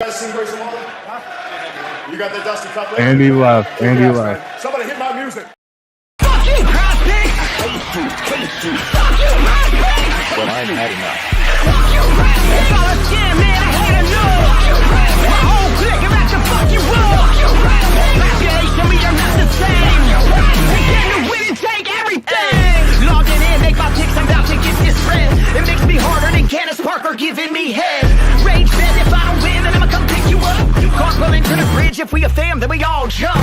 guys seen Grace and Water? Huh? You got that Dusty Cup later? Andy left. Andy left. Somebody hit my music. Fuck you, PrizePicks! Fuck you, PrizePicks! But I've had enough. Fuck you, PrizePicks! All I'm scared, man, I hate enough! Fuck you, PrizePicks! My whole clique about to fuck you up! Fuck you, PrizePicks! Population, we are not the same! Fuck you, PrizePicks! Get to win and take everything! Logging in, make my picks, I'm about to get this spread. It makes me harder than Candace Parker giving me head. Rage bed, if I don't win, then I'ma come pick you up. You can't pull into the bridge, if we a fam, then we all jump.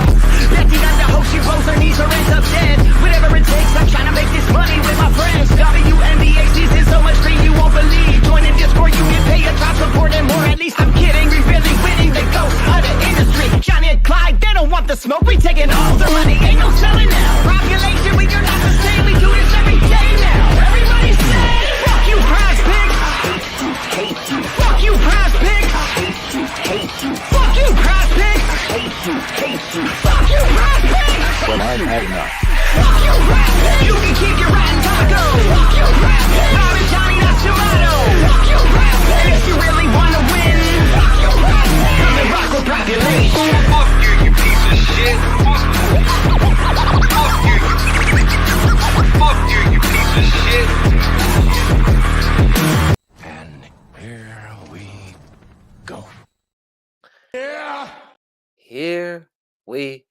Becky got the hope, she rolls her knees or ends up dead. Whatever it takes, I'm trying to make this money with my friends. WNBA season so much free you won't believe. Join in Discord, you can pay a top support and more. At least I'm kidding, we really winning the ghost of the industry. Johnny and Clyde, they don't want the smoke, we taking all the money. Ain't no selling now. Population, we are not the same. We do this every day now. Everybody say, fuck you, PrizePicks. Fuck you, PrizePicks. Fuck you, PrizePicks. Fuck you, PrizePicks. But I've had enough. Fuck you, PrizePicks. You can keep your rotten taco. Fuck you, PrizePicks. Bob and Johnny, that's your motto. Fuck you, PrizePicks. And if you really wanna win, fuck you, PrizePicks. Come and rock with population. Fuck you, you piece of shit. Fuck you. Fuck you, you piece of shit. And here we go. Yeah. Here we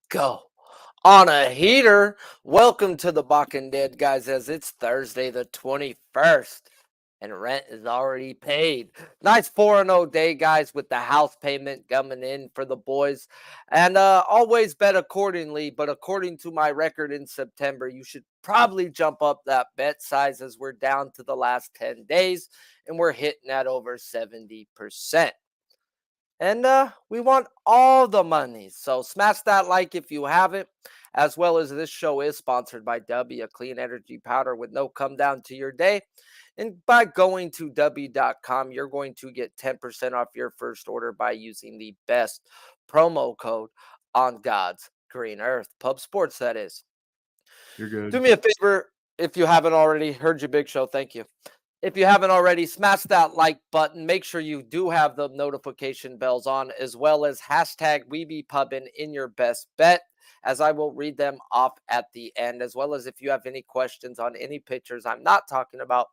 go. On a heater, welcome to the Balking Dead, guys, as it's Thursday the 21st, and rent is already paid. Nice 4-0 day, guys, with the house payment coming in for the boys. And always bet accordingly, but according to my record in September, you should probably jump up that bet size as we're down to the last 10 days, and we're hitting at over 70%. And we want all the money. So smash that like if you haven't, as well as this show is sponsored by W, a clean energy powder with no come down to your day. And by going to W.com, you're going to get 10% off your first order by using the best promo code on God's green earth. Pub Sports, that is. You're good. Do me a favor, if you haven't already. Heard you, Big Show. Thank you. If you haven't already, smash that like button. Make sure you do have the notification bells on, as well as hashtag WeBePubbin in your best bet, as I will read them off at the end, as well as if you have any questions on any pictures I'm not talking about,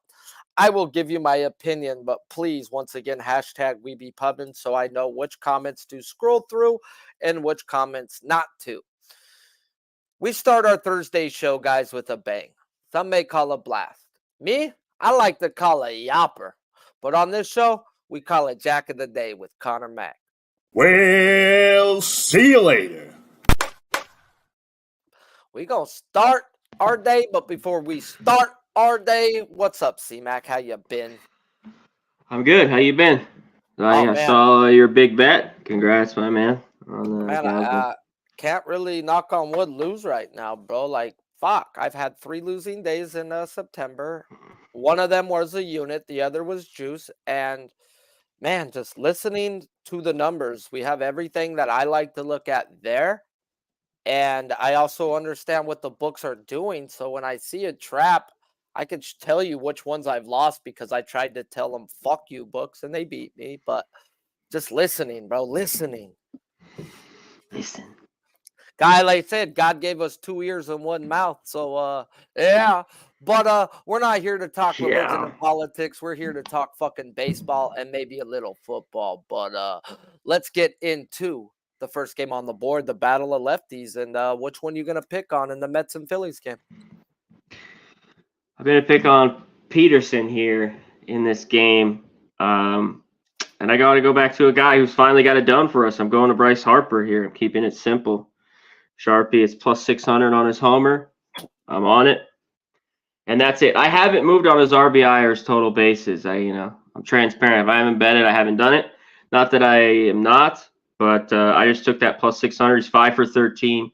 I will give you my opinion. But please, once again, hashtag WeBePubbin so I know which comments to scroll through and which comments not to. We start our Thursday show, guys, with a bang. Some may call a blast. Me? I like to call it Yopper, but on this show, we call it Jack of the Day with Connor Mack. Well, see you later. We gonna start our day, but before we start our day, what's up, C-Mac? How you been? I'm good. How you been? I saw your big bet. Congrats, my man. Man, I can't really, knock on wood, lose right now, bro. Like, fuck. I've had 3 losing days in September. One of them was a unit. The other was juice. And, man, just listening to the numbers, we have everything that I like to look at there. And I also understand what the books are doing. So when I see a trap, I can tell you which ones I've lost because I tried to tell them, fuck you, books, and they beat me. But just listening, bro, listening. Listen. Guy, like I said, God gave us 2 ears and 1 mouth. So, yeah. But we're not here to talk religion and politics. We're here to talk fucking baseball and maybe a little football. But let's get into the first game on the board, the battle of lefties. And which one you going to pick on in the Mets and Phillies game? I'm going to pick on Peterson here in this game. And I got to go back to a guy who's finally got it done for us. I'm going to Bryce Harper here. I'm keeping it simple. Sharpie, it's plus 600 on his homer. I'm on it. And that's it. I haven't moved on his RBI or his total bases. I'm transparent. If I haven't bet it, I haven't done it. Not that I am not, but I just took that plus 600. He's 5 for 13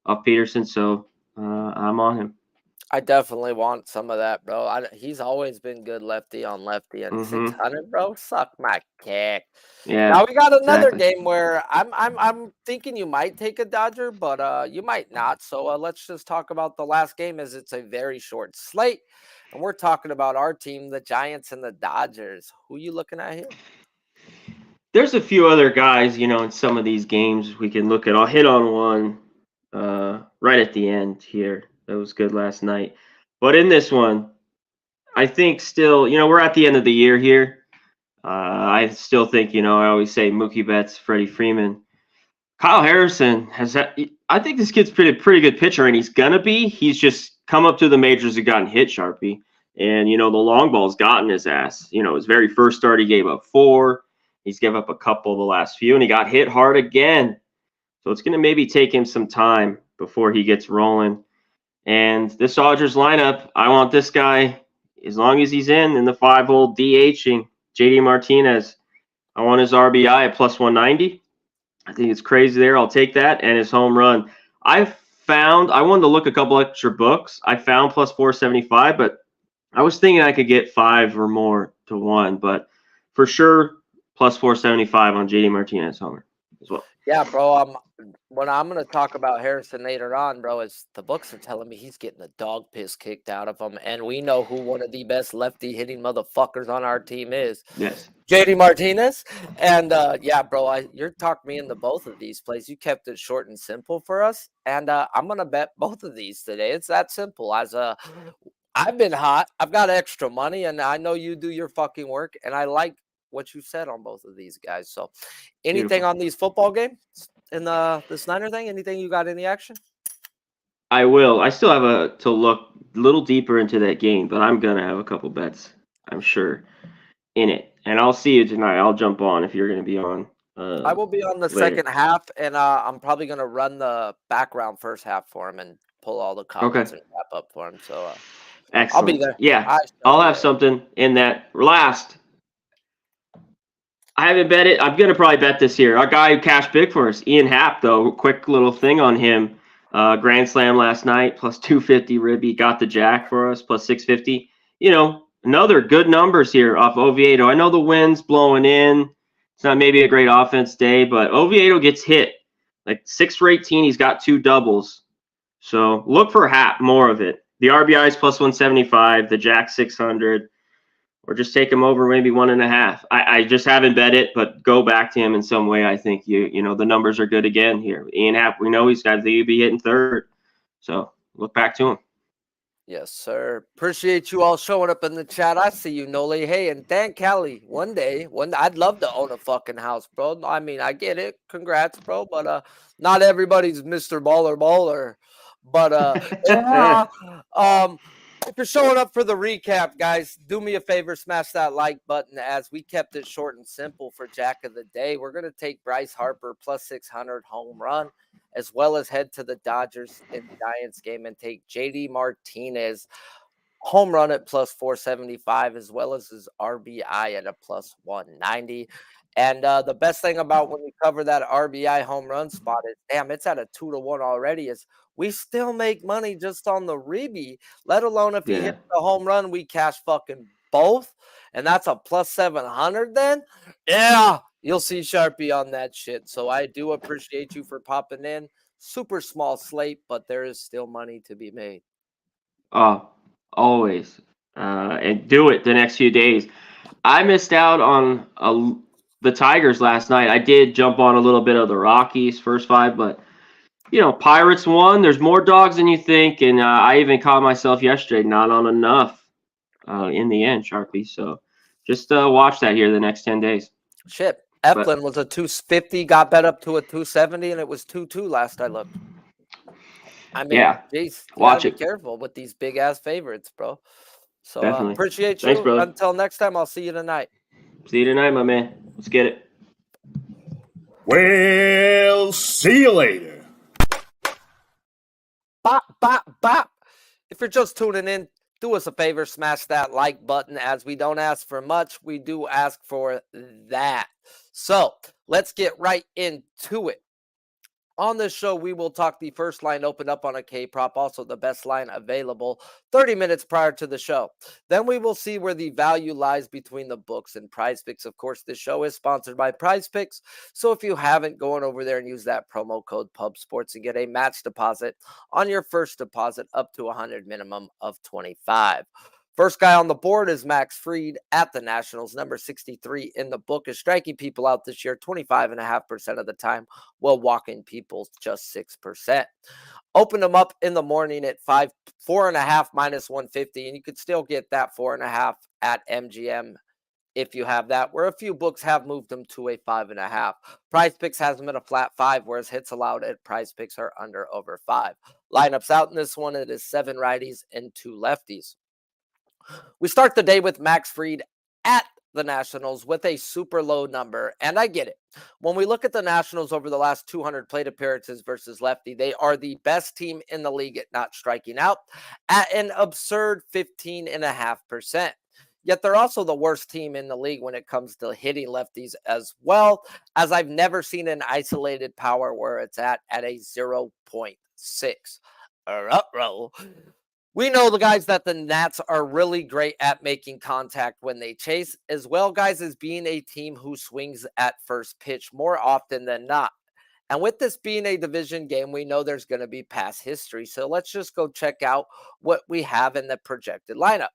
off Peterson, so I'm on him. I definitely want some of that, bro. He's always been good lefty on lefty, and 600, bro, suck my kick. Yeah. Now we got another game where I'm thinking you might take a Dodger, but you might not. So let's just talk about the last game, as it's a very short slate, and we're talking about our team, the Giants and the Dodgers. Who you looking at here? There's a few other guys, in some of these games we can look at. I'll hit on one right at the end here. That was good last night. But in this one, I think still, we're at the end of the year here. I still think, I always say Mookie Betts, Freddie Freeman. Kyle Harrison I think this kid's pretty good pitcher, and he's gonna be. He's just come up to the majors and gotten hit, Sharpie. And the long ball's gotten his ass. His very first start, he gave up 4. He's given up a couple the last few, and he got hit hard again. So it's gonna maybe take him some time before he gets rolling. And this Dodgers lineup, I want this guy, as long as he's in the 5-hole DHing, JD Martinez. I want his RBI at plus 190. I think it's crazy there. I'll take that. And his home run. I wanted to look a couple extra books. I found plus 475, but I was thinking I could get 5 or more to 1. But for sure, plus 475 on JD Martinez homer as well. Yeah, bro. When I'm going to talk about Harrison later on, bro, is the books are telling me he's getting the dog piss kicked out of him. And we know who one of the best lefty hitting motherfuckers on our team is. Yes. JD Martinez. And yeah, bro, you're talking me into both of these plays. You kept it short and simple for us. And I'm going to bet both of these today. It's that simple. I've been hot. I've got extra money, and I know you do your fucking work. And I like what you said on both of these guys. So anything Beautiful. on these football games in the Snyder thing? Anything you got in the action? I will. I still have to look a little deeper into that game, but I'm going to have a couple bets, I'm sure, in it. And I'll see you tonight. I'll jump on if you're going to be on. I will be on the later. second half, and I'm probably going to run the background first half for him and pull all the comments and wrap up for him. So excellent. I'll be there. Yeah, I'll have something in that. Last, I haven't bet it. I'm going to probably bet this here. Our guy who cashed big for us, Ian Happ, though, quick little thing on him. Grand Slam last night, plus 250 Ribby. Got the jack for us, plus 650. Another good numbers here off Oviedo. I know the wind's blowing in. It's not maybe a great offense day, but Oviedo gets hit. Like 6 for 18, he's got 2 doubles. So look for Happ, more of it. The RBI is plus 175, the jack 600. Or just take him over maybe 1.5. I just haven't bet it, but go back to him in some way. I think the numbers are good again here. Ian Happ, we know he's got to be hitting third. So look back to him. Yes, sir. Appreciate you all showing up in the chat. I see you, Nole. Hey, and Dan Kelly, one day, I'd love to own a fucking house, bro. I mean, I get it. Congrats, bro. But not everybody's Mr. Baller. But if you're showing up for the recap, guys, do me a favor, smash that like button as we kept it short and simple for Jack of the Day. We're going to take Bryce Harper plus 600 home run, as well as head to the Dodgers and Giants game and take JD Martinez home run at plus 475, as well as his RBI at a plus 190. And the best thing about when we cover that RBI home run spot is, damn, it's at a 2-1 already. Is we still make money just on the Ribby, let alone if he hits the home run, we cash fucking both. And that's a plus 700 then. Yeah, you'll see Sharpie on that shit. So I do appreciate you for popping in. Super small slate, but there is still money to be made. Oh, always. And do it the next few days. I missed out on the Tigers last night. I did jump on a little bit of the Rockies first 5, but Pirates won. There's more dogs than you think, and I even caught myself yesterday not on enough in the end, Sharpie. So just watch that here the next 10 days. Shit. Eflin was a 250, got bet up to a 270, and it was 2-2 last I looked. I mean, geez, watch it. Be careful with these big ass favorites, bro. So appreciate you. Thanks, brother. Until next time, I'll see you tonight. See you tonight, my man. Let's get it. Well, see you later. Bop, bop, bop. If you're just tuning in, do us a favor, smash that like button. As we don't ask for much, we do ask for that. So let's get right into it. On this show, we will talk the first line opened up on a K-prop, also the best line available 30 minutes prior to the show. Then we will see where the value lies between the books and PrizePicks. Of course, this show is sponsored by PrizePicks. So if you haven't, go on over there and use that promo code PubSports and get a match deposit on your first deposit up to 100 minimum of 25. First guy on the board is Max Fried at the Nationals. Number 63 in the book is striking people out this year 25.5% of the time, while walking people just 6%. Open them up in the morning at 4.5 minus 150, and you could still get that 4.5 at MGM if you have that, where a few books have moved them to a 5.5. PrizePicks has them at a flat 5, whereas hits allowed at PrizePicks are under over 5. Lineups out in this one, it is 7 righties and 2 lefties. We start the day with Max Fried at the Nationals with a super low number, and I get it. When we look at the Nationals over the last 200 plate appearances versus lefty, they are the best team in the league at not striking out at an absurd 15.5%. Yet they're also the worst team in the league when it comes to hitting lefties as well, as I've never seen an isolated power where it's at a 0.6. We know the guys that the Nats are really great at making contact when they chase, as well, guys, as being a team who swings at first pitch more often than not. And with this being a division game, we know there's going to be past history. So let's just go check out what we have in the projected lineup.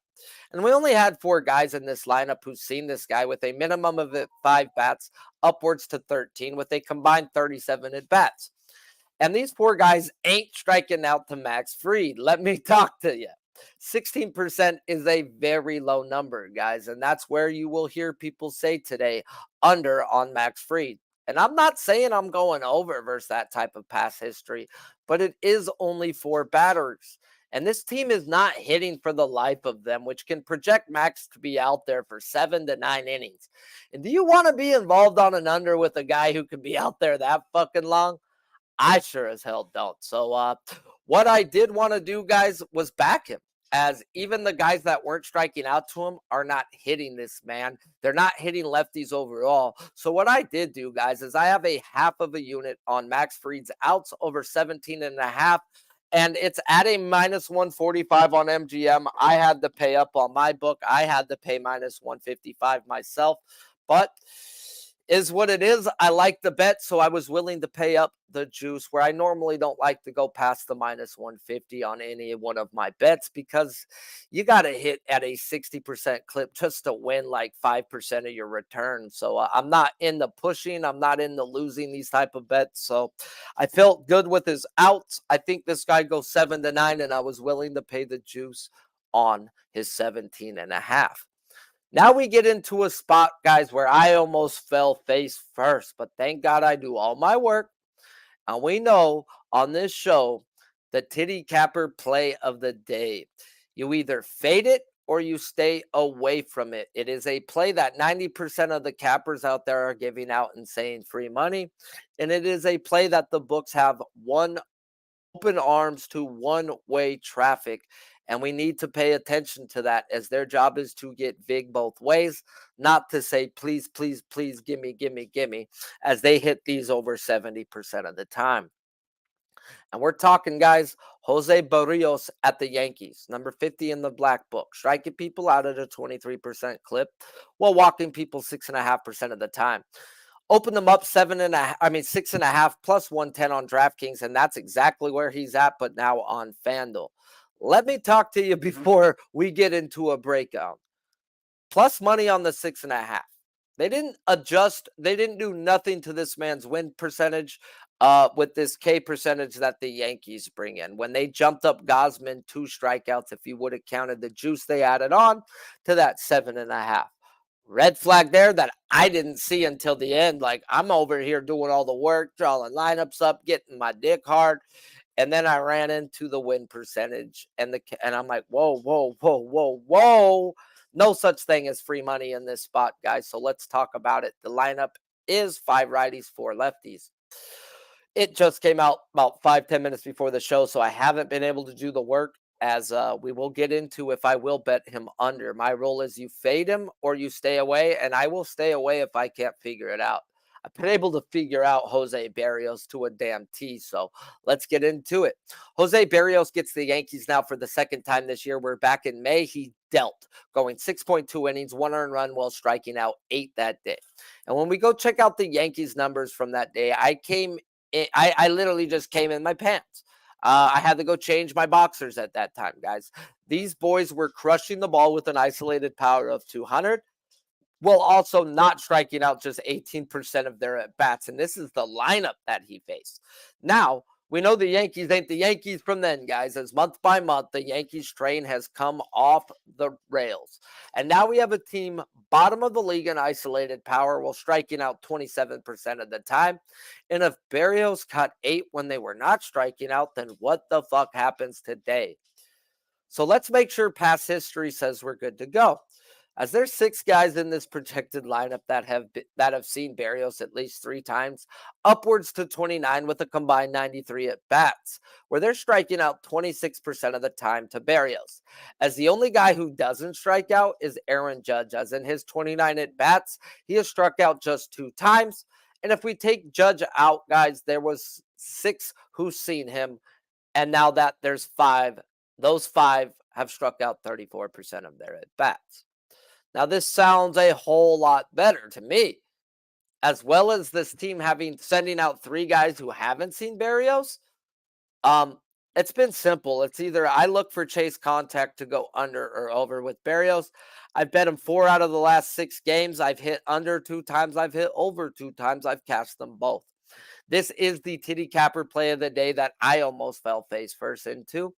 And we only had 4 guys in this lineup who've seen this guy with a minimum of 5 bats upwards to 13 with a combined 37 at bats. And these 4 guys ain't striking out to Max Fried. Let me talk to you. 16% is a very low number, guys. And that's where you will hear people say today, under on Max Fried. And I'm not saying I'm going over versus that type of past history, but it is only 4 batters. And this team is not hitting for the life of them, which can project Max to be out there for 7 to 9 innings. And do you want to be involved on an under with a guy who can be out there that fucking long? I sure as hell don't. So what I did want to do, guys, was back him, as even the guys that weren't striking out to him are not hitting this man. They're not hitting lefties overall. So what I did do, guys, is I have a half of a unit on Max Fried's outs over 17.5. And it's at a minus 145 on MGM. I had to pay up on my book. I had to pay minus 155 myself. But is what it is. I like the bet, so I was willing to pay up the juice, where I normally don't like to go past the minus 150 on any one of my bets, because you got to hit at a 60% clip just to win like 5% of your return. So I'm not in the pushing. I'm not in the losing these type of bets. So I felt good with his outs. I think this guy goes 7 to 9, and I was willing to pay the juice on his 17.5. Now we get into a spot, guys, where I almost fell face first, but thank God I do all my work. And we know on this show, the titty capper play of the day. You either fade it or you stay away from it. It is a play that 90% of the cappers out there are giving out and saying free money. And it is a play that the books have open arms to one-way traffic. And we need to pay attention to that, as their job is to get vig both ways, not to say, please, please, please, gimme, gimme, gimme, as they hit these over 70% of the time. And we're talking, guys, Jose Barrios at the Yankees, number 50 in the black book, striking people out at a 23% clip, while walking people 6.5% of the time. Open them up 6.5 plus 110 on DraftKings, and that's exactly where he's at, but now on FanDuel. Let me talk to you before we get into a breakout. Plus money on the 6.5. They didn't adjust. They didn't do nothing to this man's win percentage with this K percentage that the Yankees bring in. When they jumped up Gosman 2 strikeouts, if you would have counted the juice they added on to that 7.5. Red flag there that I didn't see until the end. Like, I'm over here doing all the work, drawing lineups up, getting my dick hard. And then I ran into the win percentage, and I'm like, whoa, whoa, whoa, whoa, whoa. No such thing as free money in this spot, guys. So let's talk about it. The lineup is 5 righties, 4 lefties. It just came out about 5-10 minutes before the show, so I haven't been able to do the work, as we will get into if I will bet him under. My rule is you fade him or you stay away, and I will stay away if I can't figure it out. I've been able to figure out Jose Barrios to a damn T, so let's get into it. Jose Barrios gets the Yankees now for the second time this year. We're back in May. He dealt, going 6.2 innings, 1 earned run, while striking out 8 that day. And when we go check out the Yankees numbers from that day, I literally just came in my pants. I had to go change my boxers at that time, guys. These boys were crushing the ball with an isolated power of 200, while also not striking out just 18% of their at-bats. And this is the lineup that he faced. Now, we know the Yankees ain't the Yankees from then, guys, as month by month, the Yankees train has come off the rails. And now we have a team bottom of the league in isolated power while striking out 27% of the time. And if Berrios caught 8 when they were not striking out, then what the fuck happens today? So let's make sure past history says we're good to go. As there's 6 guys in this projected lineup that have seen Berrios at least 3 times, upwards to 29 with a combined 93 at bats, where they're striking out 26% of the time to Berrios. As the only guy who doesn't strike out is Aaron Judge, as in his 29 at bats, he has struck out just 2 times. And if we take Judge out, guys, there was 6 who've seen him, and now that there's 5, those 5 have struck out 34% of their at bats. Now, this sounds a whole lot better to me, as well as this team sending out 3 guys who haven't seen Berrios. It's been simple. It's either I look for chase contact to go under or over with Berrios. I've bet him 4 out of the last 6 games. I've hit under 2 times. I've hit over 2 times. I've cashed them both. This is the titty capper play of the day that I almost fell face first into.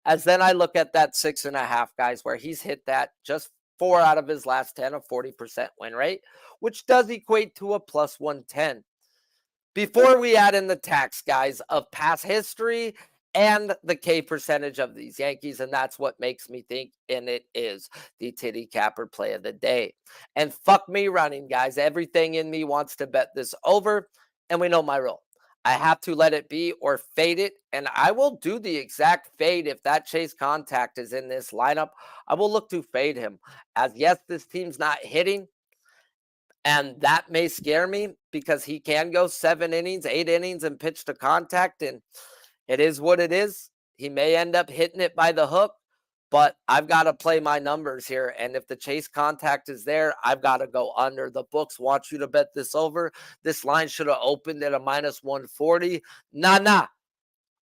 As then I look at that 6.5, guys, where he's hit that just 4 out of his last 10, a 40% win rate, which does equate to a plus 110. Before we add in the tax, guys, of past history and the K percentage of these Yankees, and that's what makes me think, and it is the titty capper play of the day. And fuck me running, guys. Everything in me wants to bet this over, and we know my rule. I have to let it be or fade it, and I will do the exact fade if that chase contact is in this lineup. I will look to fade him, as yes, this team's not hitting, and that may scare me because he can go 7 innings, 8 innings and pitch to contact, and it is what it is. He may end up hitting it by the hook, but I've got to play my numbers here. And if the chase contact is there, I've got to go under. The books want you to bet this over. This line should have opened at a minus 140. Nah.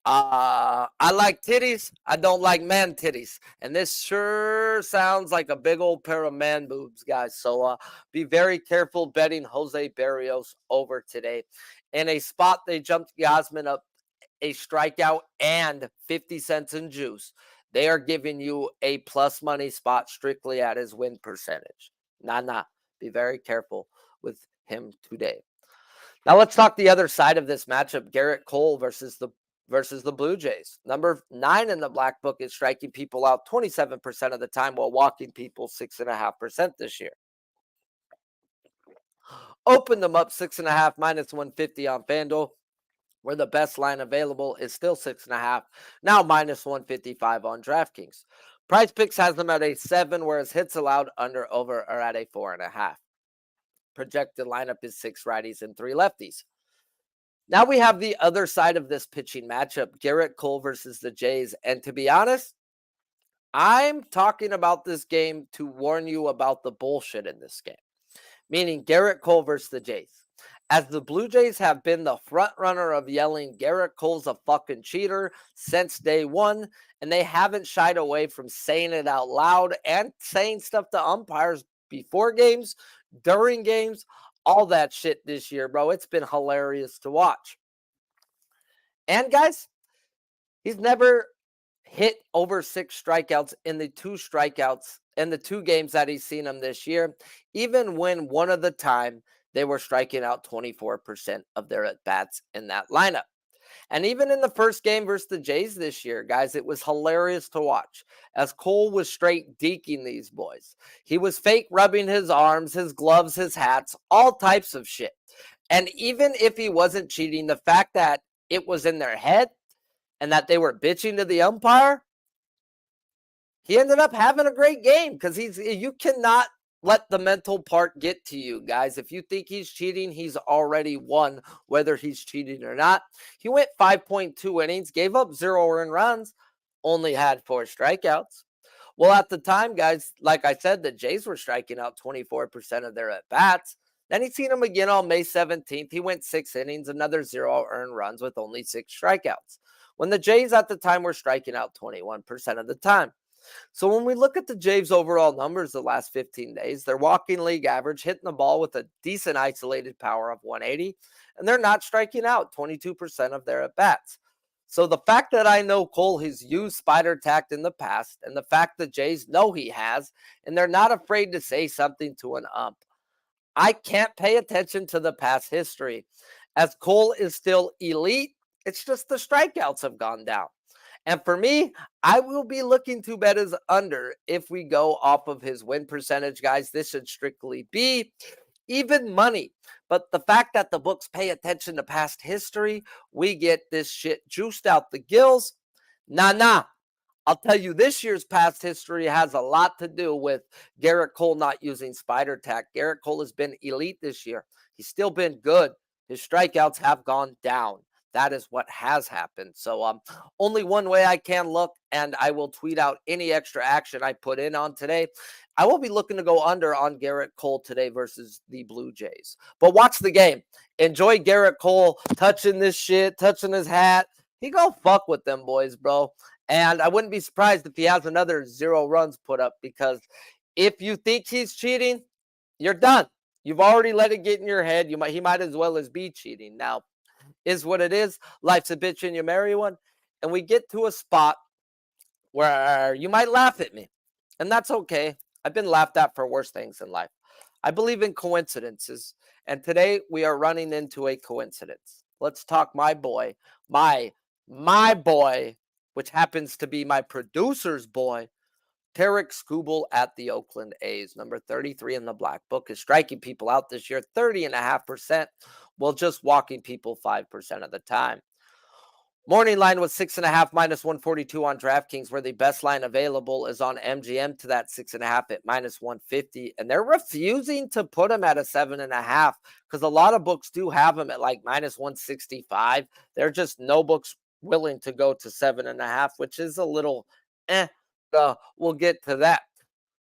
I like titties. I don't like man titties. And this sure sounds like a big old pair of man boobs, guys. So be very careful betting Jose Berrios over today. In a spot, they jumped Yasmin up a strikeout and 50 cents in juice. They are giving you a plus money spot strictly at his win percentage. Nah. Be very careful with him today. Now let's talk the other side of this matchup. Garrett Cole versus the Blue Jays. Number 9 in the black book is striking people out 27% of the time while walking people 6.5% this year. Open them up 6.5 minus 150 on FanDuel, where the best line available is still 6.5, now minus 155 on DraftKings. PrizePicks has them at a 7, whereas hits allowed under over are at a 4.5. Projected lineup is 6 righties and 3 lefties. Now we have the other side of this pitching matchup, Garrett Cole versus the Jays. And to be honest, I'm talking about this game to warn you about the bullshit in this game, meaning Garrett Cole versus the Jays. As the Blue Jays have been the front runner of yelling Garrett Cole's a fucking cheater since day one, and they haven't shied away from saying it out loud and saying stuff to umpires before games, during games, all that shit this year, bro. It's been hilarious to watch. And guys, he's never hit over 6 strikeouts in the 2 games that he's seen him this year, even when one of the time they were striking out 24% of their at-bats in that lineup. And even in the first game versus the Jays this year, guys, it was hilarious to watch as Cole was straight deking these boys. He was fake rubbing his arms, his gloves, his hats, all types of shit. And even if he wasn't cheating, the fact that it was in their head and that they were bitching to the umpire, he ended up having a great game because you cannot let the mental part get to you, guys. If you think he's cheating, he's already won, whether he's cheating or not. He went 5.2 innings, gave up 0 earned runs, only had 4 strikeouts. Well, at the time, guys, like I said, the Jays were striking out 24% of their at-bats. Then he seen him again on May 17th. He went 6 innings, another 0 earned runs with only 6 strikeouts. when the Jays at the time were striking out 21% of the time. So when we look at the Jays' overall numbers the last 15 days, they're walking league average, hitting the ball with a decent isolated power of 180, and they're not striking out 22% of their at-bats. So the fact that I know Cole has used spider tact in the past, and the fact that Jays know he has, and they're not afraid to say something to an ump, I can't pay attention to the past history. As Cole is still elite, it's just the strikeouts have gone down. And for me, I will be looking to bet his under if we go off of his win percentage, guys. This should strictly be even money. But the fact that the books pay attention to past history, we get this shit juiced out the gills. Nah. I'll tell you, this year's past history has a lot to do with Garrett Cole not using spider tack. Garrett Cole has been elite this year. He's still been good. His strikeouts have gone down. That is what has happened. So only one way I can look, and I will tweet out any extra action I put in on today. I will be looking to go under on Garrett Cole today versus the Blue Jays. But watch the game. Enjoy Garrett Cole touching this shit, touching his hat. He go fuck with them boys, bro. And I wouldn't be surprised if he has another 0 runs put up, because if you think he's cheating, you're done. You've already let it get in your head. He might as well as be cheating. Now, is what it is. Life's a bitch and you marry one. And we get to a spot where you might laugh at me. And that's okay. I've been laughed at for worse things in life. I believe in coincidences. And today we are running into a coincidence. Let's talk my boy, my boy, which happens to be my producer's boy, Tarek Skubal at the Oakland A's, number 33 in the black book, is striking people out this year 30.5%, while just walking people 5% of the time. Morning line was 6.5 minus 142 on DraftKings, where the best line available is on MGM to that 6.5 at minus 150. And they're refusing to put him at a 7.5 because a lot of books do have him at like minus 165. They're just no books willing to go to 7.5, which is a little we'll get to that.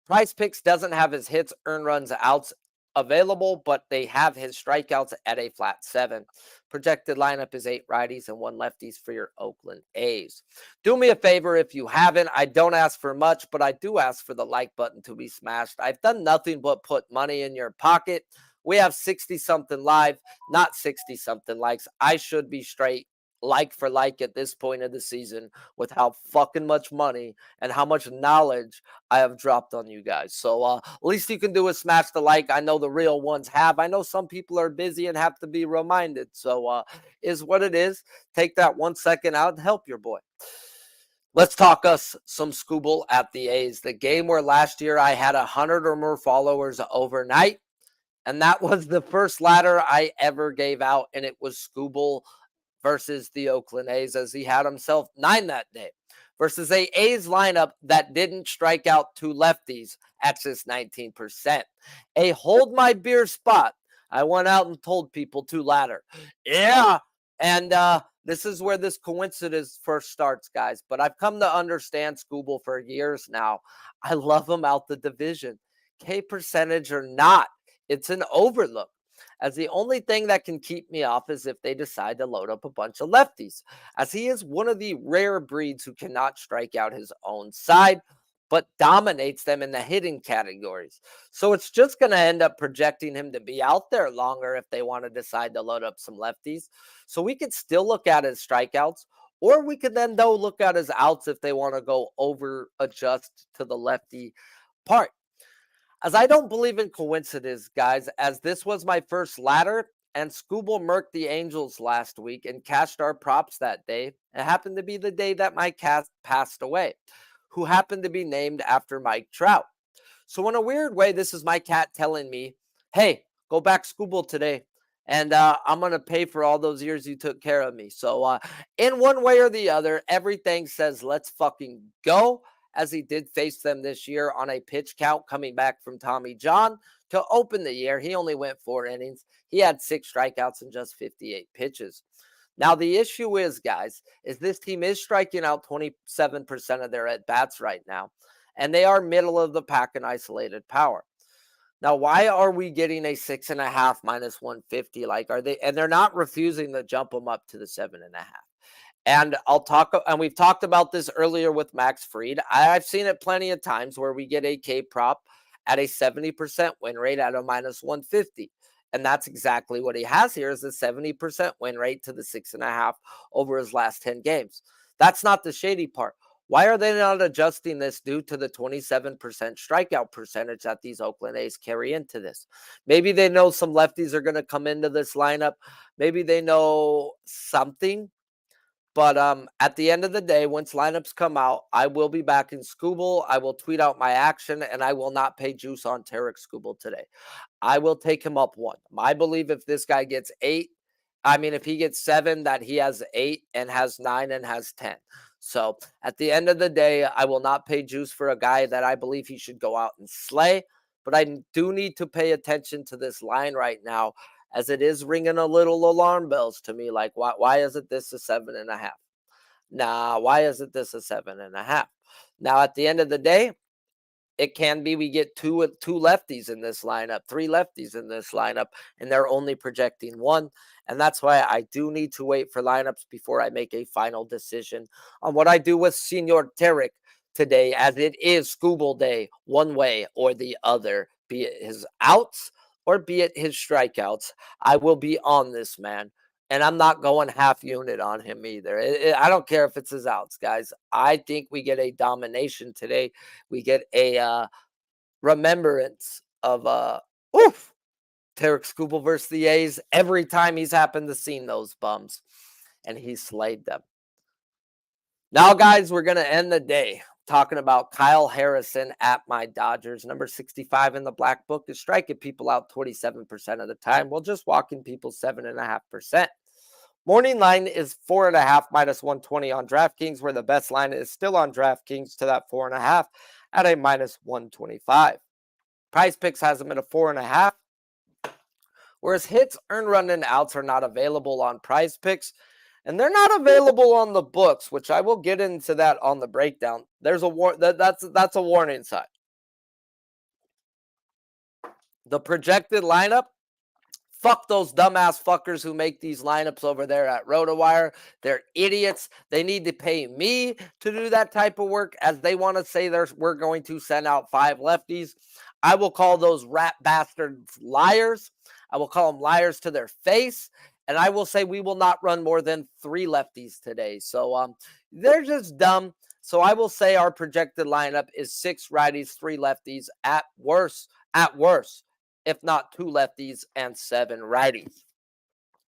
PrizePicks doesn't have his hits, earned runs, outs available, but they have his strikeouts at a flat 7. Projected lineup is 8 righties and 1 lefties for your Oakland A's. Do me a favor if you haven't. I don't ask for much, but I do ask for the like button to be smashed. I've done nothing but put money in your pocket. We have 60-something live, not 60-something likes. I should be straight like for like at this point of the season with how fucking much money and how much knowledge I have dropped on you guys. So least you can do is smash the like. I know the real ones have. I know some people are busy and have to be reminded. So is what it is. Take that 1 second out and help your boy. Let's talk us some Skubal at the A's. The game where last year I had 100 or more followers overnight. And that was the first ladder I ever gave out. And it was Skubal versus the Oakland A's, as he had himself 9 that day, versus a A's lineup that didn't strike out 2 lefties at just 19%. A hold my beer spot. I went out and told people to ladder. Yeah. And this is where this coincidence first starts, guys. But I've come to understand Skubal for years now. I love him out the division. K percentage or not, it's an overlook. As the only thing that can keep me off is if they decide to load up a bunch of lefties, as he is one of the rare breeds who cannot strike out his own side, but dominates them in the hitting categories. So it's just going to end up projecting him to be out there longer if they want to decide to load up some lefties. So we could still look at his strikeouts, or we could then though look at his outs if they want to go over adjust to the lefty part. As I don't believe in coincidence, guys, as this was my first ladder, and Skubal murked the Angels last week and cashed our props that day. It happened to be the day that my cat passed away, who happened to be named after Mike Trout. So in a weird way, this is my cat telling me, hey, go back Skubal today, and I'm going to pay for all those years you took care of me. So in one way or the other, everything says let's fucking go, as he did face them this year on a pitch count coming back from Tommy John. To open the year, he only went 4 innings. He had 6 strikeouts and just 58 pitches. Now, the issue is, guys, is this team is striking out 27% of their at-bats right now, and they are middle of the pack in isolated power. Now, why are we getting a 6.5 minus 150? Like, are they? And they're not refusing to jump them up to the 7.5. And we've talked about this earlier with Max Fried. I've seen it plenty of times where we get a K prop at a 70% win rate at a minus 150. And that's exactly what he has here, is a 70% win rate to the 6.5 over his last 10 games. That's not the shady part. Why are they not adjusting this due to the 27% strikeout percentage that these Oakland A's carry into this? Maybe they know some lefties are going to come into this lineup. Maybe they know something. But at the end of the day, once lineups come out, I will be back in Scooble. I will tweet out my action, and I will not pay juice on Tarek Scooble today. I will take him up 1. I believe if this guy gets 8, if he gets 7, that he has 8 and has 9 and has 10. So at the end of the day, I will not pay juice for a guy that I believe he should go out and slay. But I do need to pay attention to this line right now, as it is ringing a little alarm bells to me. Like, why isn't this a 7.5? Nah, why isn't this a 7.5? Now, at the end of the day, it can be we get two lefties in this lineup, 3 lefties in this lineup, and they're only projecting 1. And that's why I do need to wait for lineups before I make a final decision on what I do with Senor Tarek today, as it is Scooble Day, one way or the other, be it his outs or be it his strikeouts. I will be on this man, and I'm not going half unit on him either. I don't care if it's his outs, guys. I think we get a domination today. We get a remembrance of Tarek Scooble versus the A's every time he's happened to see those bums, and he slayed them. Now, guys, we're going to end the day talking about Kyle Harrison at my Dodgers. Number 65 in the black book is striking people out 27% of the time. Well, just walking people 7.5%. Morning line is 4.5 minus 120 on DraftKings, where the best line is still on DraftKings to that 4.5 at a minus 125. PrizePicks has him at a 4.5. Whereas hits, earned run, and outs are not available on PrizePicks. And they're not available on the books, which I will get into that on the breakdown. There's a that's a warning sign. The projected lineup, fuck those dumbass fuckers who make these lineups over there at RotoWire. They're idiots. They need to pay me to do that type of work, as they want to say we're going to send out 5 lefties. I will call those rat bastards liars. I will call them liars to their face. And I will say we will not run more than 3 lefties today. So they're just dumb. So I will say our projected lineup is 6 righties, 3 lefties at worst, if not 2 lefties and 7 righties.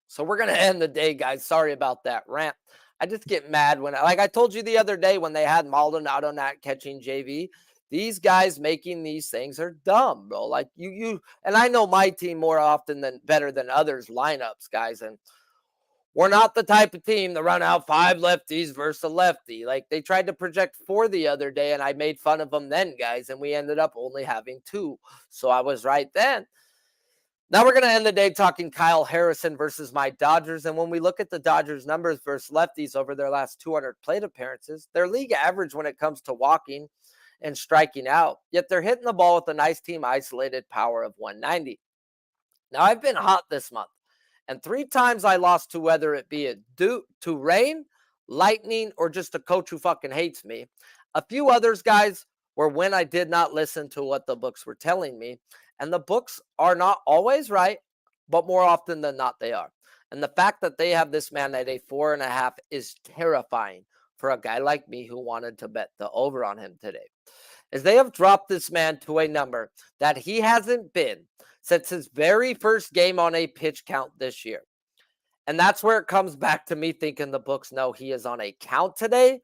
So we're going to end the day, guys. Sorry about that rant. I just get mad when, like I told you the other day, when they had Maldonado not catching JV. These guys making these things are dumb, bro. Like you, and I know my team more often than better than others lineups, guys. And we're not the type of team to run out 5 lefties versus a lefty. Like they tried to project 4 the other day, and I made fun of them then, guys. And we ended up only having 2. So I was right then. Now we're going to end the day talking Kyle Harrison versus my Dodgers. And when we look at the Dodgers numbers versus lefties over their last 200 plate appearances, their league average when it comes to walking and striking out, yet they're hitting the ball with a nice team isolated power of 190. Now, I've been hot this month, and 3 times I lost to whether it be due to rain, lightning, or just a coach who fucking hates me. A few others, guys, were when I did not listen to what the books were telling me, and the books are not always right, but more often than not they are. And the fact that they have this man at a 4.5 is terrifying for a guy like me who wanted to bet the over on him today, as they have dropped this man to a number that he hasn't been since his very first game on a pitch count this year. And that's where it comes back to me thinking the books know he is on a count today,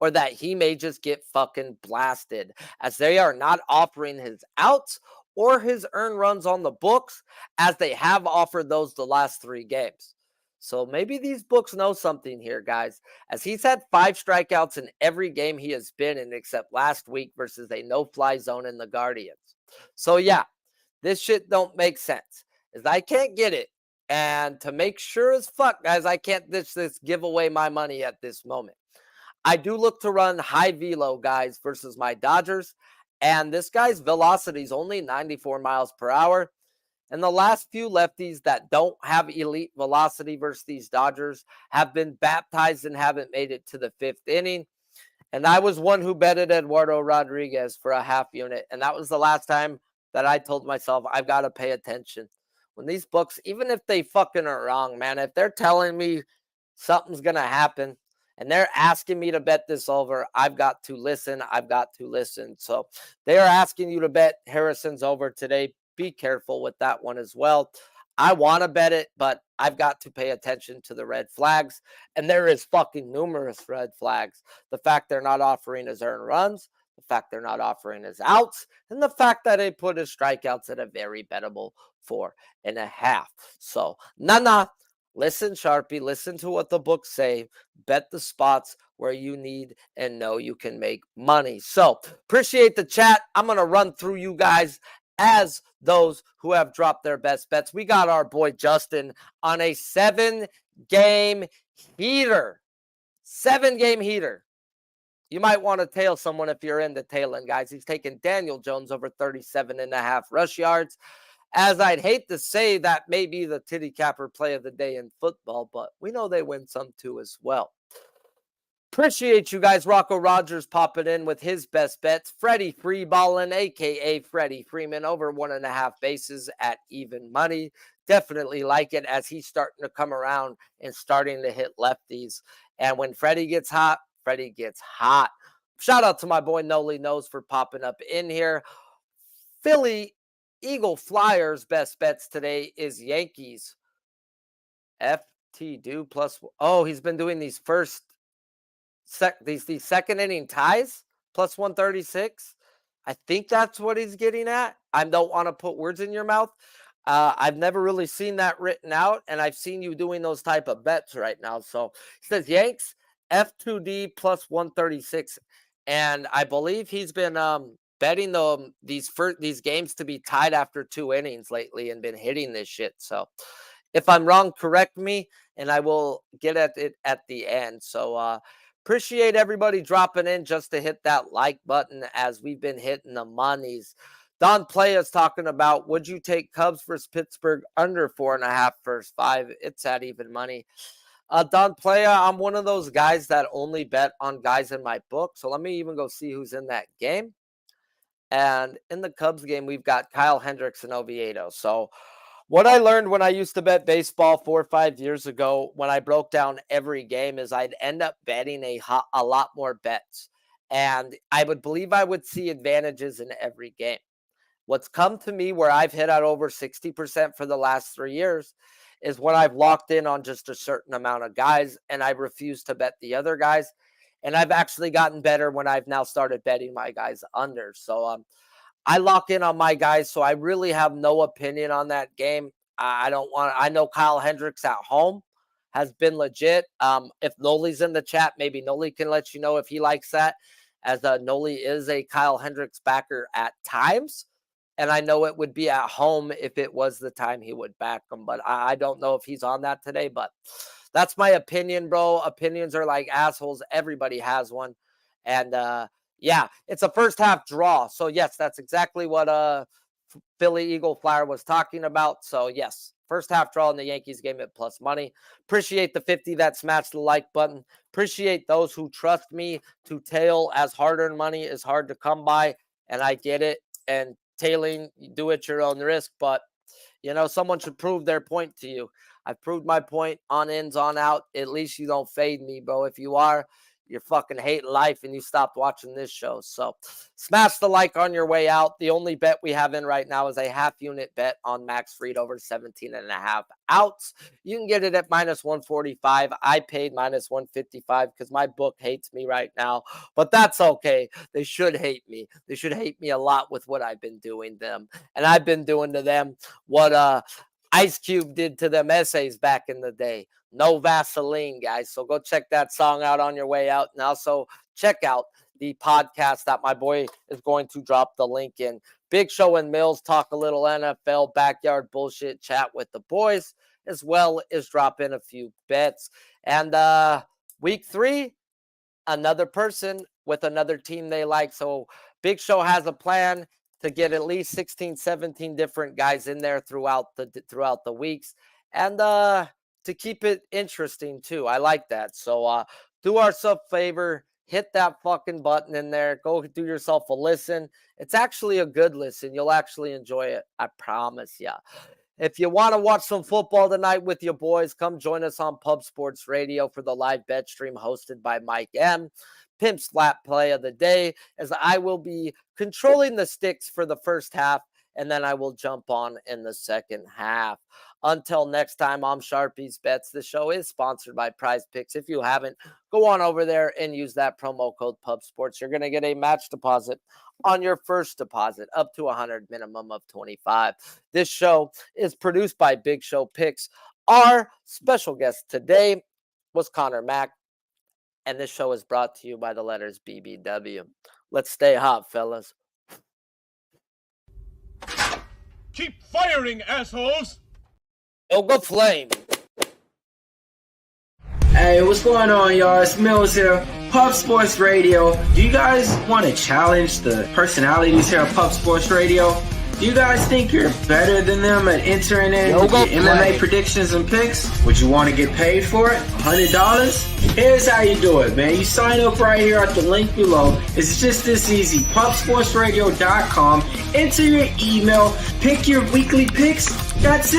or that he may just get fucking blasted, as they are not offering his outs or his earned runs on the books, as they have offered those the last 3 games. So maybe these books know something here, guys, as he's had 5 strikeouts in every game he has been in, except last week versus a no-fly zone in the Guardians. So yeah, this shit don't make sense, as I can't get it. And to make sure as fuck, guys, I can't this give away my money at this moment. I do look to run high velo, guys, versus my Dodgers. And this guy's velocity is only 94 miles per hour. And the last few lefties that don't have elite velocity versus these Dodgers have been baptized and haven't made it to the 5th inning. And I was one who betted Eduardo Rodriguez for a half unit. And that was the last time that I told myself, I've got to pay attention. When these books, even if they fucking are wrong, man, if they're telling me something's going to happen and they're asking me to bet this over, I've got to listen. I've got to listen. So they are asking you to bet Harrison's over today. Be careful with that one as well. I want to bet it, but I've got to pay attention to the red flags. And there is fucking numerous red flags. The fact they're not offering his earned runs, the fact they're not offering his outs, and the fact that they put his strikeouts at a very bettable 4.5. So, listen, Sharpie, listen to what the books say. Bet the spots where you need and know you can make money. So, appreciate the chat. I'm going to run through you guys as those who have dropped their best bets. We got our boy Justin on a 7-game heater. 7-game heater. You might want to tail someone if you're into tailing, guys. He's taking Daniel Jones over 37.5 rush yards. As I'd hate to say, that may be the titty capper play of the day in football, but we know they win some too as well. Appreciate you guys. Rocco Rogers popping in with his best bets. Freddie Freeballing, a.k.a. Freddie Freeman, over 1.5 bases at even money. Definitely like it as he's starting to come around and starting to hit lefties. And when Freddie gets hot, Freddie gets hot. Shout out to my boy Noli Knows for popping up in here. Philly Eagle Flyers best bets today is Yankees. FT do plus. Oh, he's been doing these these second inning ties plus 136. I think that's what he's getting at. I don't want to put words in your mouth. I've never really seen that written out, and I've seen you doing those type of bets right now. So it says Yanks F2D plus 136, and I believe he's been betting these games to be tied after 2 innings lately and been hitting this shit. So if I'm wrong, correct me, and I will get at it at the end. So appreciate everybody dropping in just to hit that like button as we've been hitting the monies. Don Play is talking about, would you take Cubs versus Pittsburgh under 4.5 first 5? It's at even money. Don Playa, I'm one of those guys that only bet on guys in my book. So let me even go see who's in that game. And in the Cubs game, we've got Kyle Hendricks and Oviedo. So what I learned when I used to bet baseball 4 or 5 years ago, when I broke down every game, is I'd end up betting a lot more bets. And I would believe I would see advantages in every game. What's come to me where I've hit at over 60% for the last 3 years is when I've locked in on just a certain amount of guys and I refuse to bet the other guys. And I've actually gotten better when I've now started betting my guys under. So I lock in on my guys. So I really have no opinion on that game. I know Kyle Hendricks at home has been legit. If Noli's in the chat, maybe Noli can let you know if he likes that, as Noli is a Kyle Hendricks backer at times. And I know it would be at home if it was the time he would back him. But I don't know if he's on that today. But that's my opinion, bro. Opinions are like assholes. Everybody has one. And yeah, it's a first half draw. So, yes, that's exactly what Philly Eagle Flyer was talking about. So, yes, first half draw in the Yankees game at plus money. Appreciate the 50 that smashed the like button. Appreciate those who trust me to tail, as hard-earned money is hard to come by. And I get it. And tailing, you do at your own risk, but someone should prove their point to you. I've proved my point on ins, on out. At least you don't fade me, bro. If you are, you're fucking hating life and you stopped watching this show. So smash the like on your way out. The only bet we have in right now is a half unit bet on Max Fried over 17.5 outs. You can get it at minus 145. I paid minus 155 because my book hates me right now, but that's okay. They should hate me. They should hate me a lot with what I've been doing them. And I've been doing to them what Ice Cube did to them essays back in the day. No Vaseline, guys. So go check that song out on your way out. And also check out the podcast that my boy is going to drop the link in. Big Show and Mills talk a little NFL, backyard bullshit, chat with the boys, as well as drop in a few bets. And week 3, another person with another team they like. So Big Show has a plan to get at least 16, 17 different guys in there throughout the weeks, and to keep it interesting too. I like that. So do ourselves a favor, hit that fucking button in there. Go do yourself a listen. It's actually a good listen. You'll actually enjoy it. I promise ya. If you want to watch some football tonight with your boys, come join us on Pub Sports Radio for the live bet stream hosted by Mike M. Pimp Slap play of the day, as I will be controlling the sticks for the first half, and then I will jump on in the second half. Until next time, I'm Sharpie's Bets. The show is sponsored by PrizePicks. If you haven't, go on over there and use that promo code PubSports. You're going to get a match deposit on your first deposit up to 100, minimum of 25. This show is produced by Big Show Picks. Our special guest today was Connor Mack, and this show is brought to you by the letters BBW. Let's stay hot, fellas. Keep firing, assholes! Yoga Flame. Hey, what's going on, y'all? It's Mills here, Pub Sports Radio. Do you guys want to challenge the personalities here at Pub Sports Radio? Do you guys think you're better than them at entering in your MMA predictions and picks? Would you want to get paid for it? $100? Here's how you do it, man. You sign up right here at the link below. It's just this easy. PubSportsRadio.com. Enter your email. Pick your weekly picks. That's it.